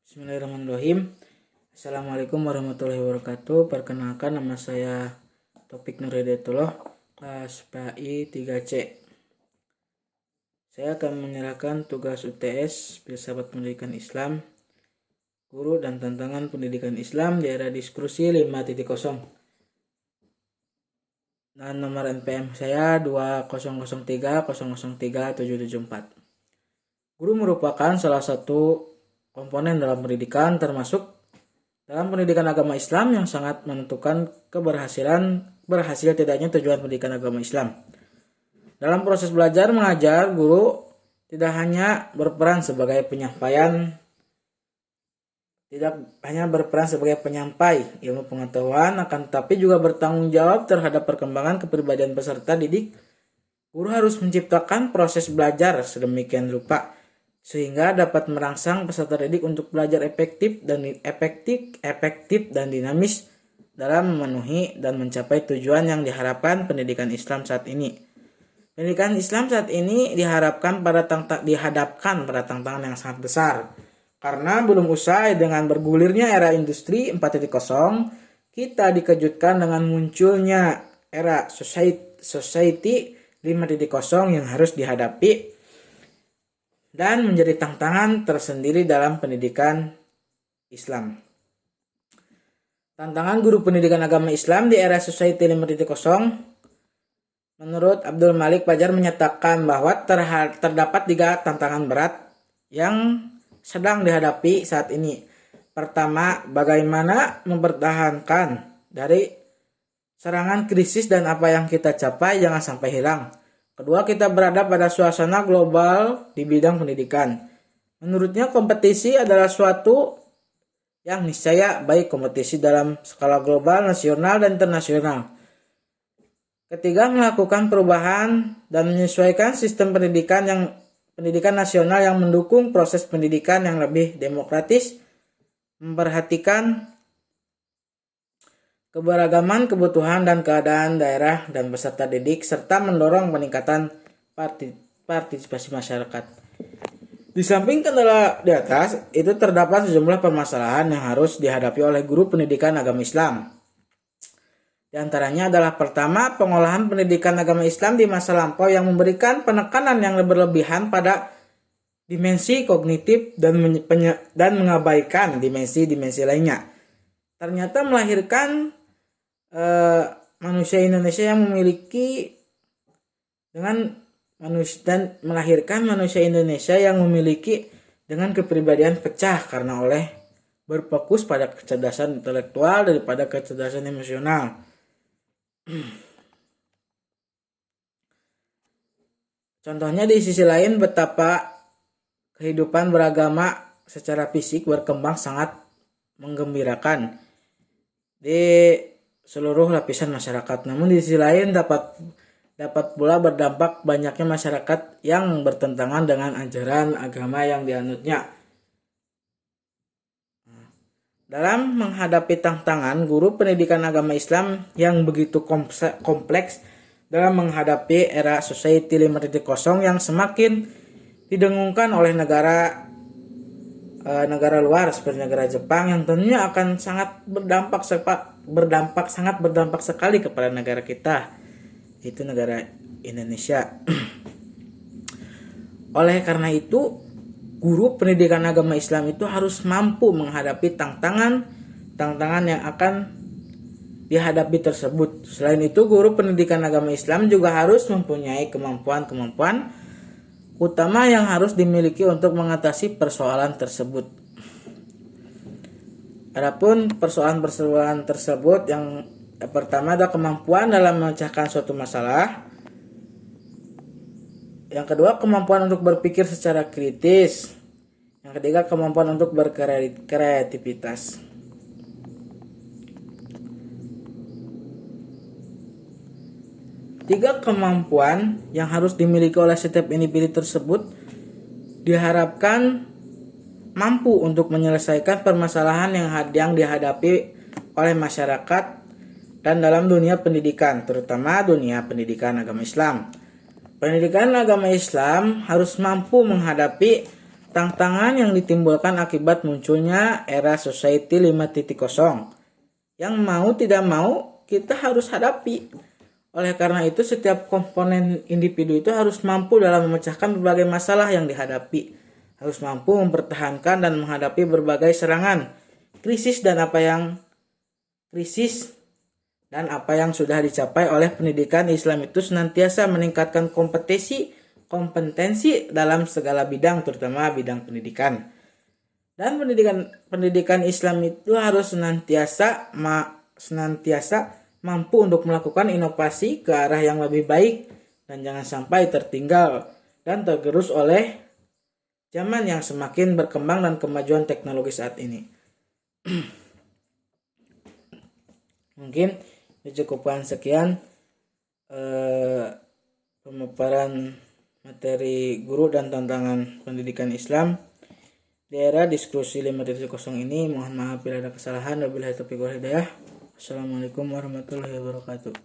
Bismillahirrahmanirrahim. Assalamualaikum warahmatullahi wabarakatuh. Perkenalkan, nama saya Taufik Nur Hidayatullah, kelas PAI 3C. Saya akan menyerahkan tugas UTS Filsafat Pendidikan Islam, Guru dan Tantangan Pendidikan Islam di era diskusi 5.0. Dan nomor NPM saya 2003003774. Guru merupakan salah satu komponen dalam pendidikan, termasuk dalam pendidikan agama Islam yang sangat menentukan berhasil tidaknya tujuan pendidikan agama Islam. Dalam proses belajar mengajar, guru tidak hanya berperan sebagai penyampai ilmu pengetahuan, akan tetapi juga bertanggung jawab terhadap perkembangan kepribadian peserta didik. Guru harus menciptakan proses belajar sedemikian rupa sehingga dapat merangsang peserta didik untuk belajar efektif dan dinamis dalam memenuhi dan mencapai tujuan yang diharapkan pendidikan Islam saat ini. Pendidikan Islam saat ini dihadapkan pada tantangan yang sangat besar. Karena belum usai dengan bergulirnya era industri 4.0, kita dikejutkan dengan munculnya era society 5.0 yang harus dihadapi dan menjadi tantangan tersendiri dalam pendidikan Islam. Tantangan guru pendidikan agama Islam di era Society 5.0, menurut Abdul Malik Fajar menyatakan bahwa terdapat 3 tantangan berat yang sedang dihadapi saat ini. Pertama, bagaimana mempertahankan dari serangan krisis dan apa yang kita capai jangan sampai hilang. Kedua, kita berada pada suasana global di bidang pendidikan. Menurutnya, kompetisi adalah suatu yang niscaya, baik kompetisi dalam skala global, nasional, dan internasional. Ketiga, melakukan perubahan dan menyesuaikan sistem pendidikan nasional yang mendukung proses pendidikan yang lebih demokratis, memperhatikan keberagaman kebutuhan dan keadaan daerah dan peserta didik, serta mendorong peningkatan partisipasi masyarakat. Di samping kendala di atas, itu terdapat sejumlah permasalahan yang harus dihadapi oleh guru pendidikan agama Islam. Di antaranya adalah pertama, pengolahan pendidikan agama Islam di masa lampau yang memberikan penekanan yang berlebihan pada dimensi kognitif dan mengabaikan dimensi-dimensi lainnya. Ternyata melahirkan manusia Indonesia yang memiliki dengan kepribadian pecah karena oleh berfokus pada kecerdasan intelektual daripada kecerdasan emosional. Contohnya di sisi lain, betapa kehidupan beragama secara fisik berkembang sangat menggembirakan di seluruh lapisan masyarakat. Namun di sisi lain dapat pula berdampak banyaknya masyarakat yang bertentangan dengan ajaran agama yang dianutnya. Dalam menghadapi tantangan guru pendidikan agama Islam yang begitu kompleks dalam menghadapi era Society 5.0 yang semakin didengungkan oleh negara luar seperti negara Jepang, yang tentunya akan sangat berdampak sekali kepada negara kita, yaitu negara Indonesia. Oleh karena itu, guru pendidikan agama Islam itu harus mampu menghadapi tantangan yang akan dihadapi tersebut. Selain itu, guru pendidikan agama Islam juga harus mempunyai kemampuan utama yang harus dimiliki untuk mengatasi persoalan tersebut. Adapun persoalan tersebut, yang pertama ada kemampuan dalam memecahkan suatu masalah. Yang kedua, kemampuan untuk berpikir secara kritis. Yang ketiga, kemampuan untuk berkreativitas. Tiga kemampuan yang harus dimiliki oleh setiap individu tersebut diharapkan mampu untuk menyelesaikan permasalahan yang dihadapi oleh masyarakat dan dalam dunia pendidikan, terutama dunia pendidikan agama Islam. Pendidikan agama Islam harus mampu menghadapi tantangan yang ditimbulkan akibat munculnya era Society 5.0 yang mau tidak mau kita harus hadapi. Oleh karena itu, setiap komponen individu itu harus mampu dalam memecahkan berbagai masalah yang dihadapi, harus mampu mempertahankan dan menghadapi berbagai serangan, krisis dan apa yang sudah dicapai oleh pendidikan Islam itu senantiasa meningkatkan kompetensi dalam segala bidang, terutama bidang pendidikan. Dan pendidikan Islam itu harus senantiasa mampu untuk melakukan inovasi ke arah yang lebih baik dan jangan sampai tertinggal dan tergerus oleh zaman yang semakin berkembang dan kemajuan teknologi saat ini. Mungkin cukupkan sekian pemaparan materi guru dan tantangan pendidikan Islam di era diskusi 5.0 ini. Mohon maaf bila ada kesalahan. Wabillahi taufiq wal hidayah. Assalamualaikum warahmatullahi wabarakatuh.